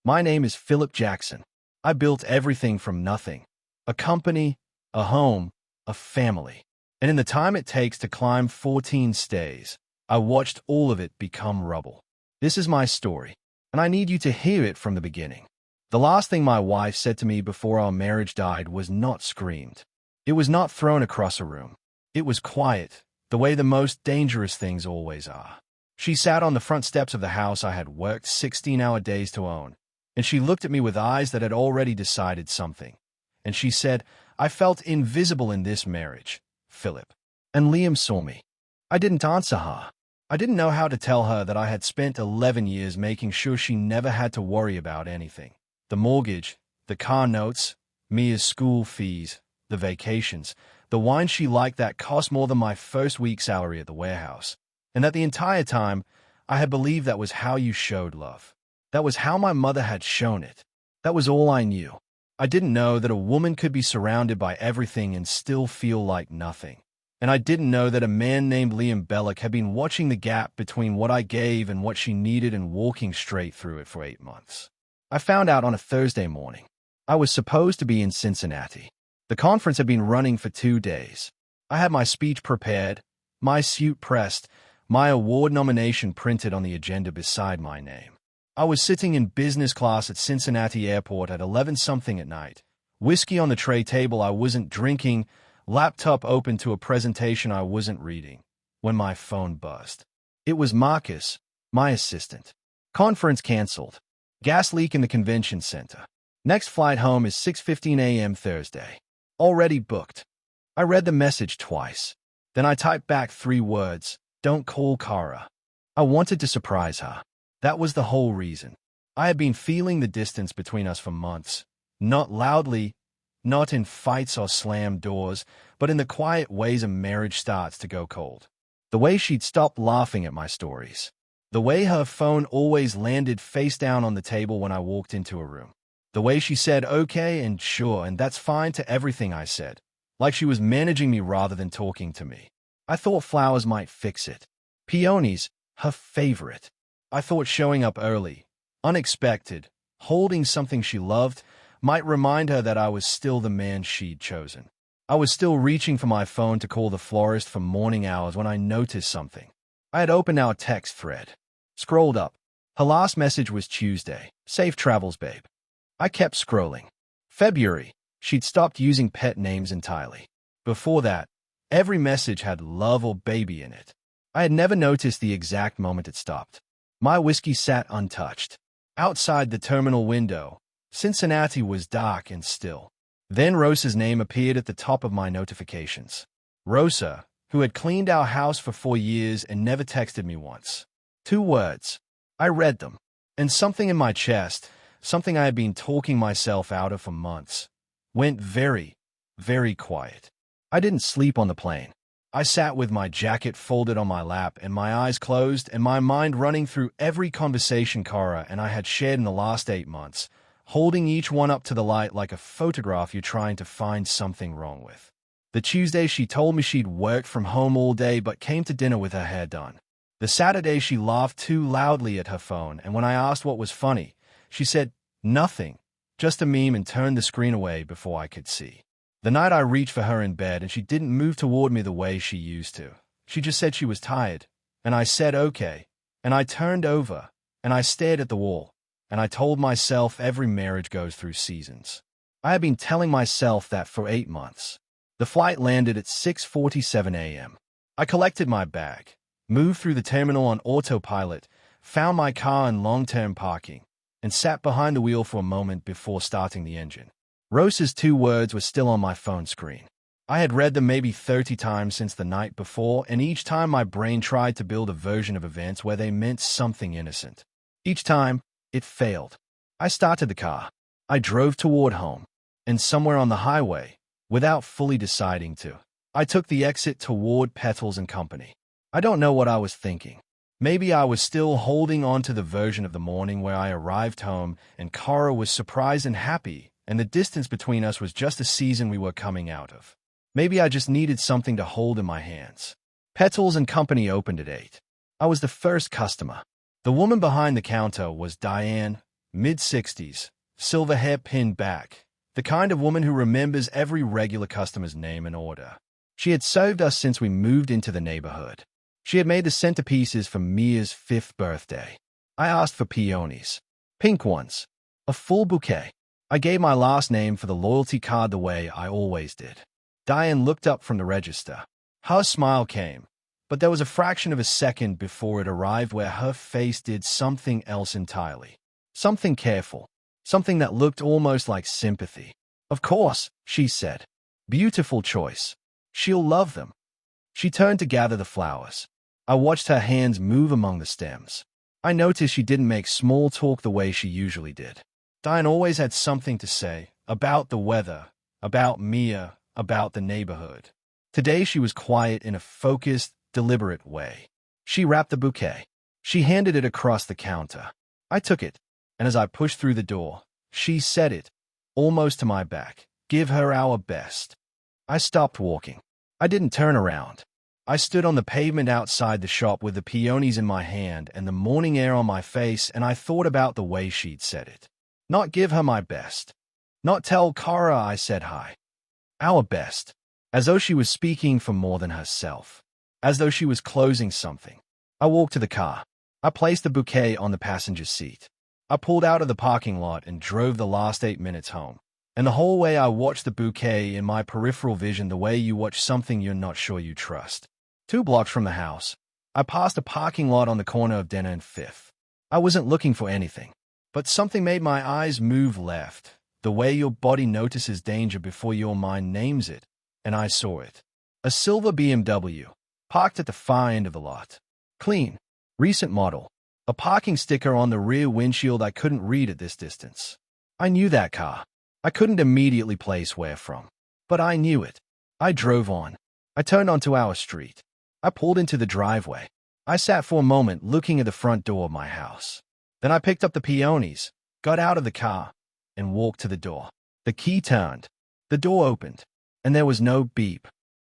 My name is Philip Jackson. I built everything from nothing. A company, a home, a family. And in the time it takes to climb 14 stays, I watched all of it become rubble. This is my story, and I need you to hear it from the beginning. The last thing my wife said to me before our marriage died was not screamed. It was not thrown across a room. It was quiet, the way the most dangerous things always are. She sat on the front steps of the house I had worked 16-hour days to own, and she looked at me with eyes that had already decided something. And she said, "I felt invisible in this marriage, Philip." And Liam saw me. I didn't answer her. I didn't know how to tell her that I had spent 11 years making sure she never had to worry about anything. The mortgage, the car notes, Mia's school fees, the vacations, the wine she liked that cost more than my first week's salary at the warehouse. And that the entire time, I had believed that was how you showed love. That was how my mother had shown it. That was all I knew. I didn't know that a woman could be surrounded by everything and still feel like nothing. And I didn't know that a man named Liam Bellick had been watching the gap between what I gave and what she needed and walking straight through it for 8 months. I found out on a Thursday morning. I was supposed to be in Cincinnati. The conference had been running for 2 days. I had my speech prepared, my suit pressed, my award nomination printed on the agenda beside my name. I was sitting in business class at Cincinnati Airport at 11-something at night, whiskey on the tray table I wasn't drinking, laptop open to a presentation I wasn't reading, when my phone buzzed. It was Marcus, my assistant. Conference canceled. Gas leak in the convention center. Next flight home is 6:15 a.m. Thursday. Already booked. I read the message twice. Then I typed back 3 words, "Don't call Cara." I wanted to surprise her. That was the whole reason. I had been feeling the distance between us for months. Not loudly, not in fights or slammed doors, but in the quiet ways a marriage starts to go cold. The way she'd stopped laughing at my stories. The way her phone always landed face down on the table when I walked into a room. The way she said okay and sure and that's fine to everything I said. Like she was managing me rather than talking to me. I thought flowers might fix it. Peonies, her favorite. I thought showing up early, unexpected, holding something she loved, might remind her that I was still the man she'd chosen. I was still reaching for my phone to call the florist for morning hours when I noticed something. I had opened our text thread. Scrolled up. Her last message was Tuesday. "Safe travels, babe." I kept scrolling. February. She'd stopped using pet names entirely. Before that, every message had love or baby in it. I had never noticed the exact moment it stopped. My whiskey sat untouched. Outside the terminal window, Cincinnati was dark and still. Then Rosa's name appeared at the top of my notifications. Rosa, who had cleaned our house for 4 years and never texted me once. 2 words. I read them. And something in my chest, something I had been talking myself out of for months, went very, very quiet. I didn't sleep on the plane. I sat with my jacket folded on my lap and my eyes closed and my mind running through every conversation Cara and I had shared in the last 8 months, holding each one up to the light like a photograph you're trying to find something wrong with. The Tuesday she told me she'd worked from home all day but came to dinner with her hair done. The Saturday she laughed too loudly at her phone and when I asked what was funny, she said, "Nothing, just a meme," and turned the screen away before I could see. The night I reached for her in bed and she didn't move toward me the way she used to. She just said she was tired, and I said okay, and I turned over, and I stared at the wall, and I told myself every marriage goes through seasons. I had been telling myself that for 8 months. The flight landed at 6:47 a.m. I collected my bag, moved through the terminal on autopilot, found my car in long-term parking, and sat behind the wheel for a moment before starting the engine. Rosa's 2 words were still on my phone screen. I had read them maybe 30 times since the night before, and each time my brain tried to build a version of events where they meant something innocent. Each time, it failed. I started the car. I drove toward home. And somewhere on the highway, without fully deciding to, I took the exit toward Petals and Company. I don't know what I was thinking. Maybe I was still holding on to the version of the morning where I arrived home and Cara was surprised and happy, and the distance between us was just a season we were coming out of. Maybe I just needed something to hold in my hands. Petals and Company opened at 8. I was the first customer. The woman behind the counter was Diane, mid-60s, silver hair pinned back, the kind of woman who remembers every regular customer's name and order. She had served us since we moved into the neighborhood. She had made the centerpieces for Mia's 5th birthday. I asked for peonies. Pink ones. A full bouquet. I gave my last name for the loyalty card the way I always did. Diane looked up from the register. Her smile came, but there was a fraction of a second before it arrived where her face did something else entirely. Something careful. Something that looked almost like sympathy. Of course, she said. Beautiful choice. She'll love them. She turned to gather the flowers. I watched her hands move among the stems. I noticed she didn't make small talk the way she usually did. Diane always had something to say about the weather, about Mia, about the neighborhood. Today she was quiet in a focused, deliberate way. She wrapped the bouquet. She handed it across the counter. I took it, and as I pushed through the door, she said it, almost to my back, "Give her our best." I stopped walking. I didn't turn around. I stood on the pavement outside the shop with the peonies in my hand and the morning air on my face, and I thought about the way she'd said it. Not give her my best. Not tell Kara I said hi. Our best. As though she was speaking for more than herself. As though she was closing something. I walked to the car. I placed the bouquet on the passenger seat. I pulled out of the parking lot and drove the last 8 minutes home. And the whole way I watched the bouquet in my peripheral vision the way you watch something you're not sure you trust. 2 blocks from the house, I passed a parking lot on the corner of Denner and 5th. I wasn't looking for anything, but something made my eyes move left, the way your body notices danger before your mind names it, and I saw it. A silver BMW, parked at the far end of the lot. Clean, recent model. A parking sticker on the rear windshield I couldn't read at this distance. I knew that car. I couldn't immediately place where from, but I knew it. I drove on. I turned onto our street. I pulled into the driveway. I sat for a moment looking at the front door of my house. Then I picked up the peonies, got out of the car, and walked to the door. The key turned. The door opened, and there was no beep.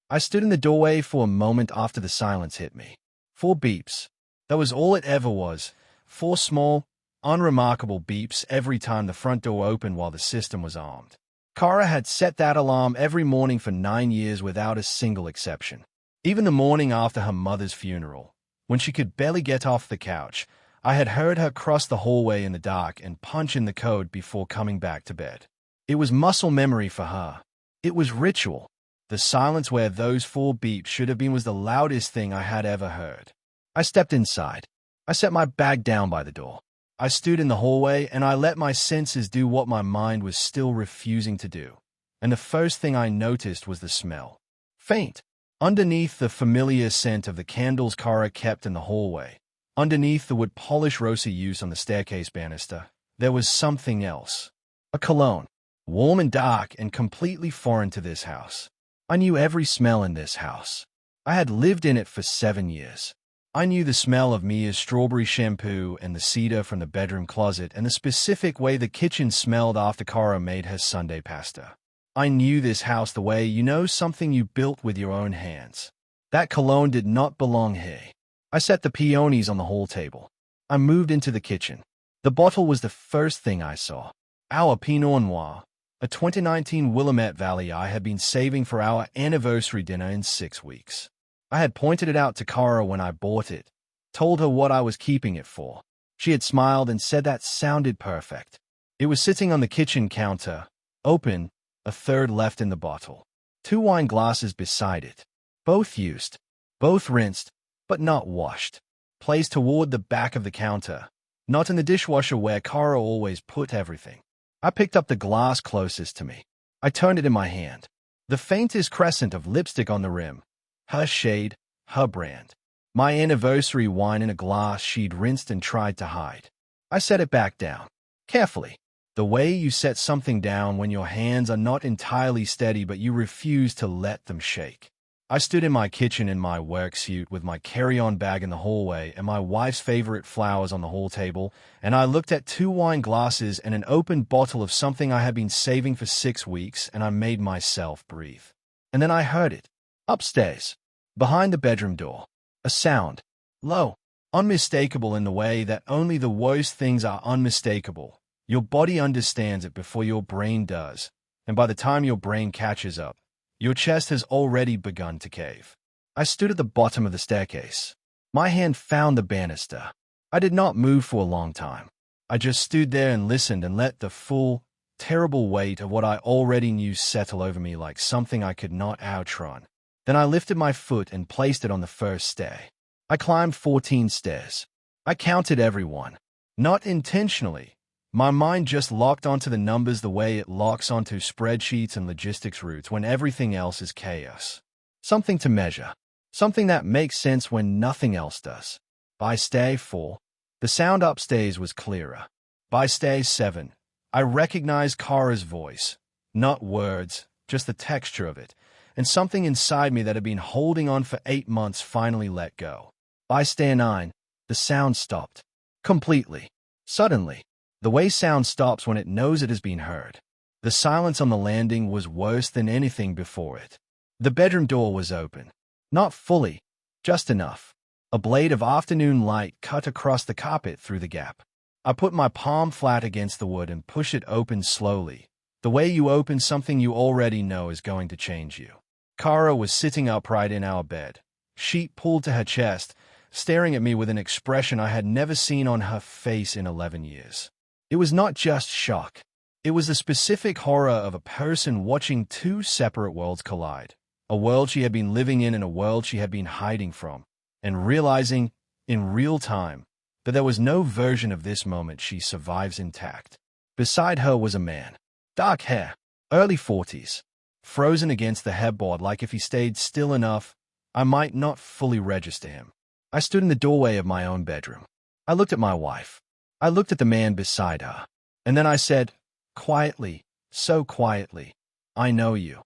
I stood in the doorway for a moment after the silence hit me. 4 beeps. That was all it ever was. 4 small, unremarkable beeps every time the front door opened while the system was armed. Kara had set that alarm every morning for 9 years without a single exception. Even the morning after her mother's funeral, when she could barely get off the couch, I had heard her cross the hallway in the dark and punch in the code before coming back to bed. It was muscle memory for her. It was ritual. The silence where those 4 beeps should have been was the loudest thing I had ever heard. I stepped inside. I set my bag down by the door. I stood in the hallway and I let my senses do what my mind was still refusing to do. And the first thing I noticed was the smell. Faint. Underneath the familiar scent of the candles Kara kept in the hallway, underneath the wood polish Rosa used on the staircase banister, there was something else. A cologne. Warm and dark and completely foreign to this house. I knew every smell in this house. I had lived in it for 7 years. I knew the smell of Mia's strawberry shampoo and the cedar from the bedroom closet and the specific way the kitchen smelled after Kara made her Sunday pasta. I knew this house the way you know something you built with your own hands. That cologne did not belong here. I set the peonies on the hall table. I moved into the kitchen. The bottle was the first thing I saw. Our Pinot Noir, a 2019 Willamette Valley I had been saving for our anniversary dinner in 6 weeks. I had pointed it out to Kara when I bought it, told her what I was keeping it for. She had smiled and said that sounded perfect. It was sitting on the kitchen counter, open, a third left in the bottle. 2 wine glasses beside it. Both used, both rinsed, but not washed. Placed toward the back of the counter, not in the dishwasher where Kara always put everything. I picked up the glass closest to me. I turned it in my hand. The faintest crescent of lipstick on the rim. Her shade, her brand. My anniversary wine in a glass she'd rinsed and tried to hide. I set it back down. Carefully. The way you set something down when your hands are not entirely steady but you refuse to let them shake. I stood in my kitchen in my work suit with my carry-on bag in the hallway and my wife's favorite flowers on the hall table, and I looked at 2 wine glasses and an open bottle of something I had been saving for 6 weeks, and I made myself breathe. And then I heard it. Upstairs. Behind the bedroom door. A sound. Low. Unmistakable in the way that only the worst things are unmistakable. Your body understands it before your brain does, and by the time your brain catches up, your chest has already begun to cave. I stood at the bottom of the staircase. My hand found the banister. I did not move for a long time. I just stood there and listened and let the full, terrible weight of what I already knew settle over me like something I could not outrun. Then I lifted my foot and placed it on the first stair. I climbed 14 stairs. I counted every one. Not intentionally. My mind just locked onto the numbers the way it locks onto spreadsheets and logistics routes when everything else is chaos. Something to measure. Something that makes sense when nothing else does. By stair 4, the sound upstairs was clearer. By stair 7, I recognized Kara's voice. Not words, just the texture of it, and something inside me that had been holding on for 8 months finally let go. By stair 9, the sound stopped. Completely. Suddenly. The way sound stops when it knows it has been heard. The silence on the landing was worse than anything before it. The bedroom door was open. Not fully, just enough. A blade of afternoon light cut across the carpet through the gap. I put my palm flat against the wood and pushed it open slowly, the way you open something you already know is going to change you. Kara was sitting upright in our bed, sheet pulled to her chest, staring at me with an expression I had never seen on her face in 11 years. It was not just shock. It was the specific horror of a person watching two separate worlds collide. A world she had been living in and a world she had been hiding from, and realizing, in real time, that there was no version of this moment she survives intact. Beside her was a man. Dark hair, early 40s, frozen against the headboard like if he stayed still enough, I might not fully register him. I stood in the doorway of my own bedroom. I looked at my wife. I looked at the man beside her. And then I said, quietly, so quietly, I know you.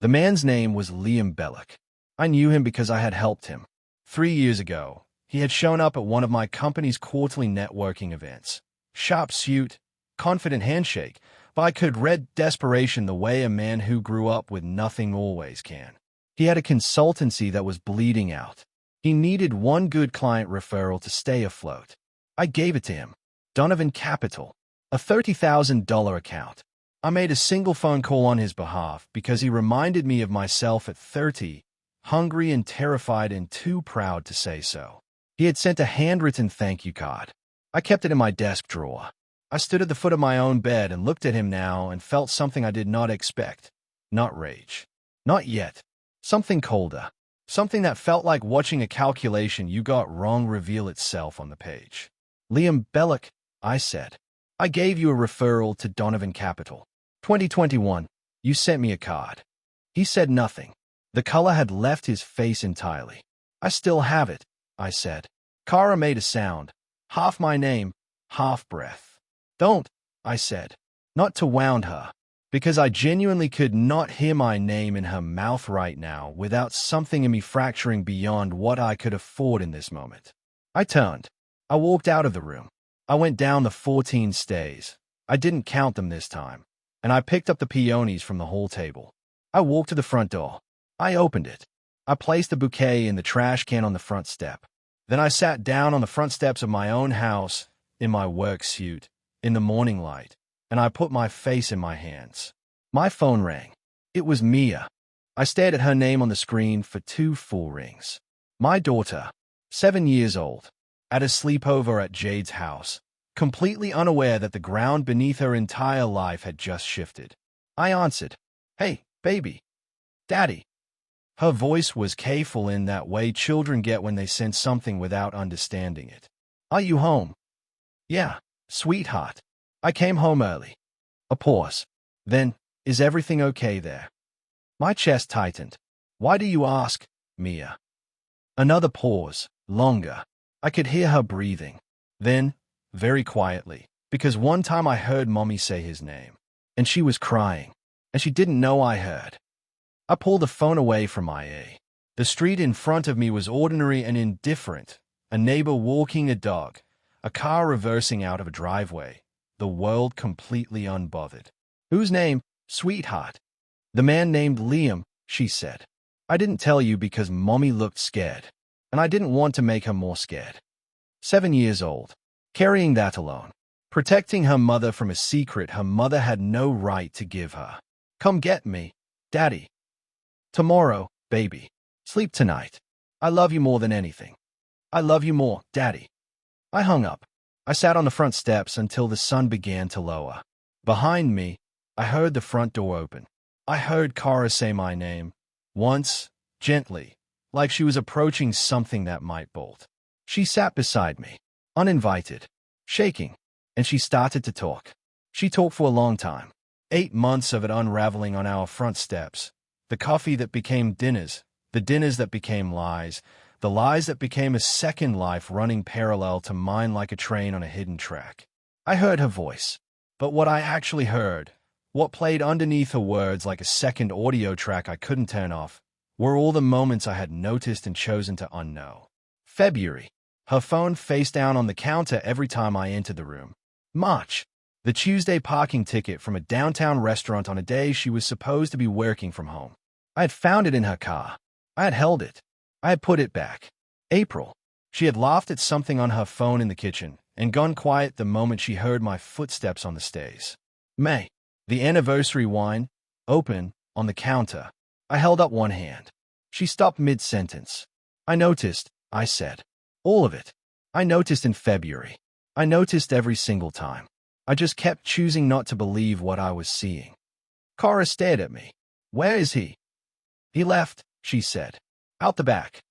The man's name was Liam Belloc. I knew him because I had helped him. 3 years ago, he had shown up at one of my company's quarterly networking events. Sharp suit, confident handshake, but I could read desperation the way a man who grew up with nothing always can. He had a consultancy that was bleeding out. He needed one good client referral to stay afloat. I gave it to him. Donovan Capital, a $30,000 account. I made a single phone call on his behalf because he reminded me of myself at 30, hungry and terrified and too proud to say so. He had sent a handwritten thank you card. I kept it in my desk drawer. I stood at the foot of my own bed and looked at him now and felt something I did not expect. Not rage. Not yet. Something colder. Something that felt like watching a calculation you got wrong reveal itself on the page. Liam Belloc, I said. I gave you a referral to Donovan Capital. 2021. You sent me a card. He said nothing. The color had left his face entirely. I still have it, I said. Kara made a sound. Half my name, half breath. Don't, I said. Not to wound her, because I genuinely could not hear my name in her mouth right now without something in me fracturing beyond what I could afford in this moment. I turned. I walked out of the room. I went down the 14 stairs. I didn't count them this time. And I picked up the peonies from the hall table. I walked to the front door. I opened it. I placed the bouquet in the trash can on the front step. Then I sat down on the front steps of my own house, in my work suit, in the morning light, and I put my face in my hands. My phone rang. It was Mia. I stared at her name on the screen for 2 full rings. My daughter, 7 years old, at a sleepover at Jade's house, completely unaware that the ground beneath her entire life had just shifted. I answered, "Hey, baby. Daddy." Her voice was careful in that way children get when they sense something without understanding it. "Are you home?" "Yeah, sweetheart. I came home early." A pause. Then, "Is everything okay there?" My chest tightened. "Why do you ask, Mia?" Another pause, longer. I could hear her breathing. Then, very quietly, because one time I heard Mommy say his name, and she was crying, and she didn't know I heard. I pulled the phone away from my ear. The street in front of me was ordinary and indifferent. A neighbor walking a dog, a car reversing out of a driveway, the world completely unbothered. "Whose name, sweetheart?" "The man named Liam," she said. "I didn't tell you because Mommy looked scared, and I didn't want to make her more scared. 7 years old. Carrying that alone. protecting her mother from a secret her mother had no right to give her. Come get me, Daddy. Tomorrow, baby. Sleep tonight. I love you more than anything. I love you more, Daddy. I hung up. I sat on the front steps until the sun began to lower. Behind me, I heard the front door open. I heard Kara say my name, once, gently, like she was approaching something that might bolt. She sat beside me, uninvited, shaking, and she started to talk. She talked for a long time. 8 months of it unraveling on our front steps. The coffee that became dinners, the dinners that became lies, the lies that became a second life running parallel to mine like a train on a hidden track. I heard her voice, but what I actually heard, what played underneath her words like a second audio track I couldn't turn off, were all the moments I had noticed and chosen to unknow. February. Her phone face down on the counter every time I entered the room. March. The Tuesday parking ticket from a downtown restaurant on a day she was supposed to be working from home. I had found it in her car. I had held it. I had put it back. April. She had laughed at something on her phone in the kitchen and gone quiet the moment she heard my footsteps on the stairs. May. The anniversary wine, open, on the counter. I held up one hand. She stopped mid-sentence. I noticed, I said. All of it. I noticed in February. I noticed every single time. I just kept choosing not to believe what I was seeing. Kara stared at me. Where is he? He left, she said. Out the back.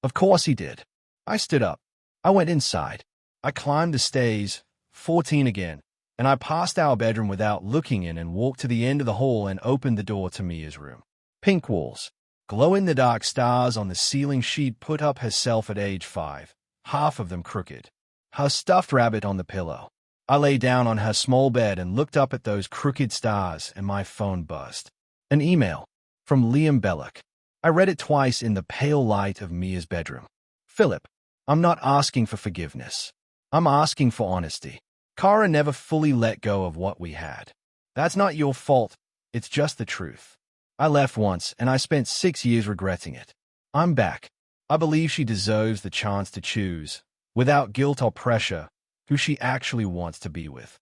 Of course he did. I stood up. I went inside. I climbed the stairs, 14 again, and I passed our bedroom without looking in and walked to the end of the hall and opened the door to Mia's room. Pink walls. Glow-in-the-dark stars on the ceiling she'd put up herself at age 5, half of them crooked. Her stuffed rabbit on the pillow. I lay down on her small bed and looked up at those crooked stars, and my phone buzzed. An email from Liam Belloc. I read it twice in the pale light of Mia's bedroom. Philip, I'm not asking for forgiveness. I'm asking for honesty. Kara never fully let go of what we had. That's not your fault. It's just the truth. I left once, and I spent 6 years regretting it. I'm back. I believe she deserves the chance to choose, without guilt or pressure, who she actually wants to be with.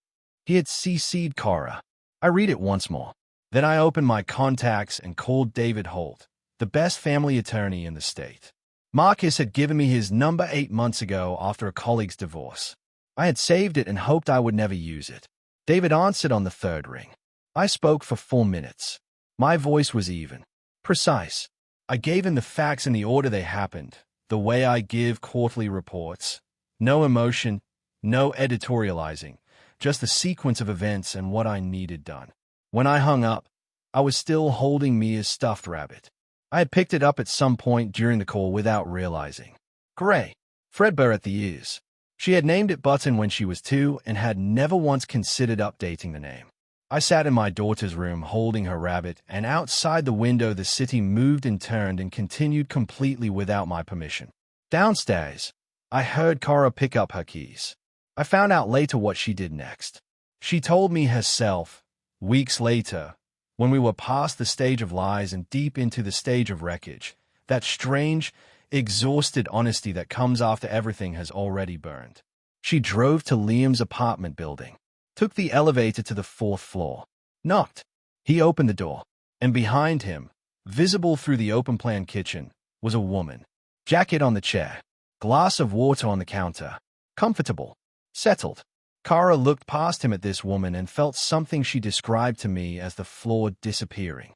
He had CC'd Kara. I read it once more. Then I opened my contacts and called David Holt, the best family attorney in the state. Marcus had given me his number 8 months ago after a colleague's divorce. I had saved it and hoped I would never use it. David answered on the third ring. I spoke for 4 minutes. My voice was even, precise. I gave him the facts in the order they happened, the way I give quarterly reports. No emotion, no editorializing, just the sequence of events and what I needed done. When I hung up, I was still holding Mia's stuffed rabbit. I had picked it up at some point during the call without realizing. Gray, threadbare at the ears. She had named it Button when she was 2 and had never once considered updating the name. I sat in my daughter's room holding her rabbit, and outside the window the city moved and turned and continued completely without my permission. Downstairs, I heard Kara pick up her keys. I found out later what she did next. She told me herself, weeks later, when we were past the stage of lies and deep into the stage of wreckage, that strange, exhausted honesty that comes after everything has already burned. She drove to Liam's apartment building, took the elevator to the 4th floor, knocked. He opened the door, and behind him, visible through the open-plan kitchen, was a woman. Jacket on the chair, glass of water on the counter, comfortable, settled. Kara looked past him at this woman and felt something she described to me as the floor disappearing.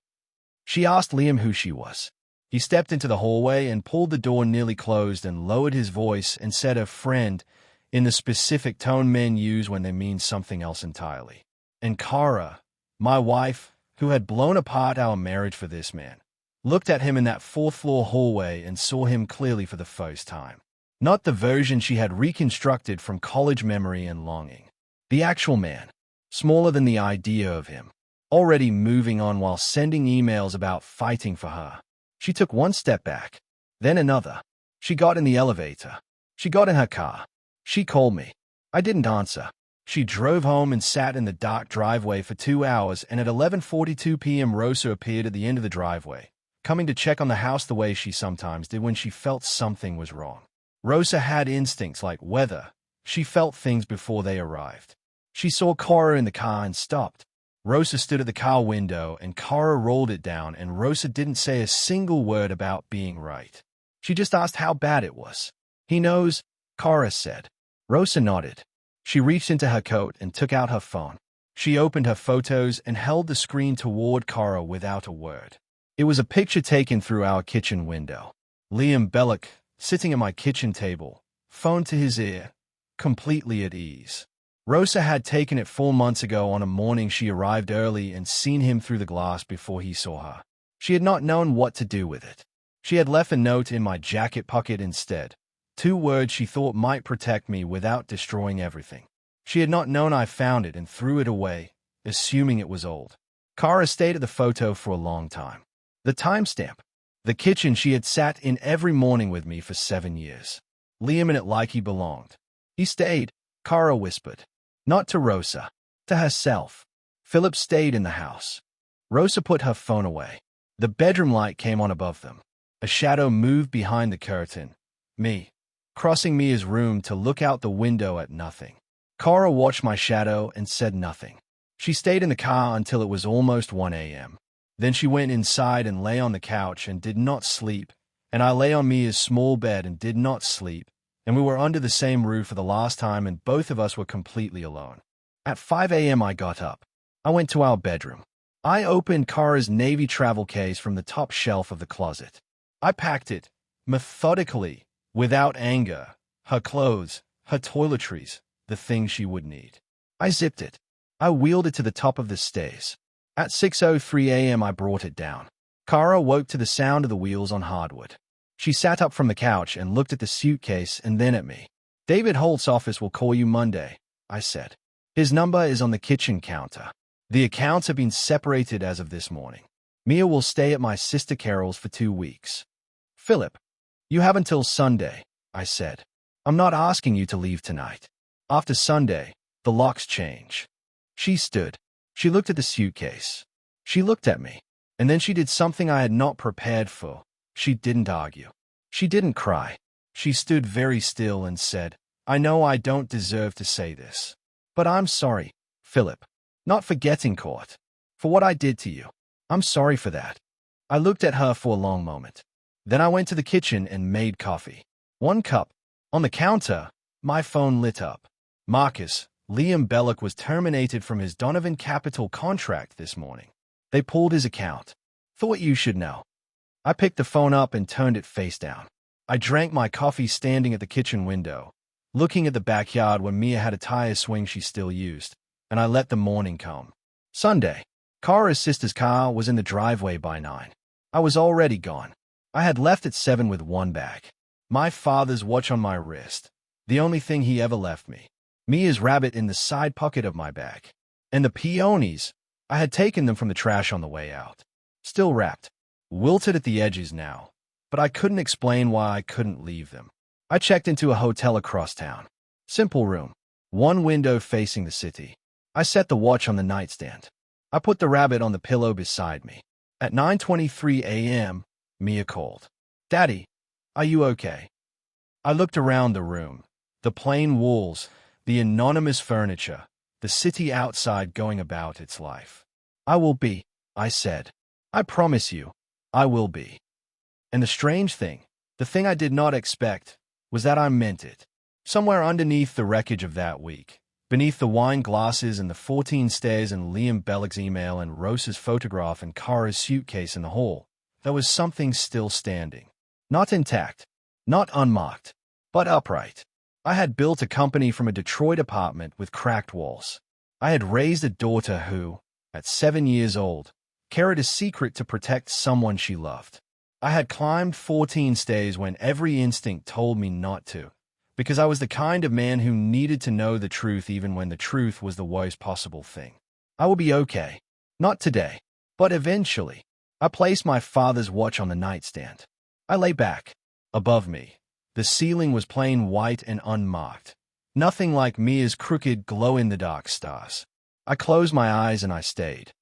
She asked Liam who she was. He stepped into the hallway and pulled the door nearly closed and lowered his voice and said "a friend" in the specific tone men use when they mean something else entirely. And Kara, my wife, who had blown apart our marriage for this man, looked at him in that 4th-floor hallway and saw him clearly for the first time. Not the version she had reconstructed from college memory and longing. The actual man, smaller than the idea of him, already moving on while sending emails about fighting for her. She took one step back, then another. She got in the elevator. She got in her car. She called me. I didn't answer. She drove home and sat in the dark driveway for 2 hours, and at 11:42 p.m. Rosa appeared at the end of the driveway, coming to check on the house the way she sometimes did when she felt something was wrong. Rosa had instincts like weather. She felt things before they arrived. She saw Cora in the car and stopped. Rosa stood at the car window, and Cora rolled it down, and Rosa didn't say a single word about being right. She just asked how bad it was. He knows, Cora said. Rosa nodded. She reached into her coat and took out her phone. She opened her photos and held the screen toward Cora without a word. It was a picture taken through our kitchen window. Liam Belloc, sitting at my kitchen table, phone to his ear, completely at ease. Rosa had taken it 4 months ago on a morning she arrived early and seen him through the glass before he saw her. She had not known what to do with it. She had left a note in my jacket pocket instead. 2 words she thought might protect me without destroying everything. She had not known I found it and threw it away, assuming it was old. Cora stayed at the photo for a long time. The timestamp. The kitchen she had sat in every morning with me for 7 years. Liam in it like he belonged. He stayed, Cora whispered. Not to Rosa. To herself. Philip stayed in the house. Rosa put her phone away. The bedroom light came on above them. A shadow moved behind the curtain. Me. Crossing Mia's room to look out the window at nothing. Cora watched my shadow and said nothing. She stayed in the car until it was almost 1 a.m. Then she went inside and lay on the couch and did not sleep, and I lay on Mia's small bed and did not sleep, and we were under the same roof for the last time and both of us were completely alone. At 5 a.m. I got up. I went to our bedroom. I opened Cora's navy travel case from the top shelf of the closet. I packed it, methodically, without anger, her clothes, her toiletries, the things she would need. I zipped it. I wheeled it to the top of the stairs. At 6:03 a.m. I brought it down. Cora woke to the sound of the wheels on hardwood. She sat up from the couch and looked at the suitcase and then at me. David Holt's office will call you Monday, I said. His number is on the kitchen counter. The accounts have been separated as of this morning. Mia will stay at my sister Carol's for 2 weeks. Philip, you have until Sunday, I said. I'm not asking you to leave tonight. After Sunday, the locks change. She stood. She looked at the suitcase. She looked at me. And then she did something I had not prepared for. She didn't argue. She didn't cry. She stood very still and said, I know I don't deserve to say this. But I'm sorry, Philip. Not for getting caught. For what I did to you. I'm sorry for that. I looked at her for a long moment. Then I went to the kitchen and made coffee. 1 cup. On the counter, my phone lit up. Marcus, Liam Belloc was terminated from his Donovan Capital contract this morning. They pulled his account. Thought you should know. I picked the phone up and turned it face down. I drank my coffee standing at the kitchen window, looking at the backyard where Mia had a tire swing she still used, and I let the morning come. Sunday. Cora's sister's car was in the driveway by 9. I was already gone. I had left at 7 with 1 bag. My father's watch on my wrist. The only thing he ever left me. Mia's rabbit in the side pocket of my bag. And the peonies. I had taken them from the trash on the way out. Still wrapped. Wilted at the edges now. But I couldn't explain why I couldn't leave them. I checked into a hotel across town. Simple room. 1 window facing the city. I set the watch on the nightstand. I put the rabbit on the pillow beside me. At 9:23 a.m., Mia called. Daddy, are you okay? I looked around the room. The plain walls, the anonymous furniture, the city outside going about its life. I will be, I said. I promise you, I will be. And the strange thing, the thing I did not expect, was that I meant it. Somewhere underneath the wreckage of that week, beneath the wine glasses and the 14 stairs and Liam Belloc's email and Rosa's photograph and Cora's suitcase in the hall, there was something still standing. Not intact, not unmarked, but upright. I had built a company from a Detroit apartment with cracked walls. I had raised a daughter who, at 7 years old, carried a secret to protect someone she loved. I had climbed 14 stairs when every instinct told me not to, because I was the kind of man who needed to know the truth even when the truth was the worst possible thing. I will be okay. Not today, but eventually. I placed my father's watch on the nightstand. I lay back. Above me, the ceiling was plain white and unmarked. Nothing like Mia's crooked glow-in-the-dark stars. I closed my eyes and I stayed.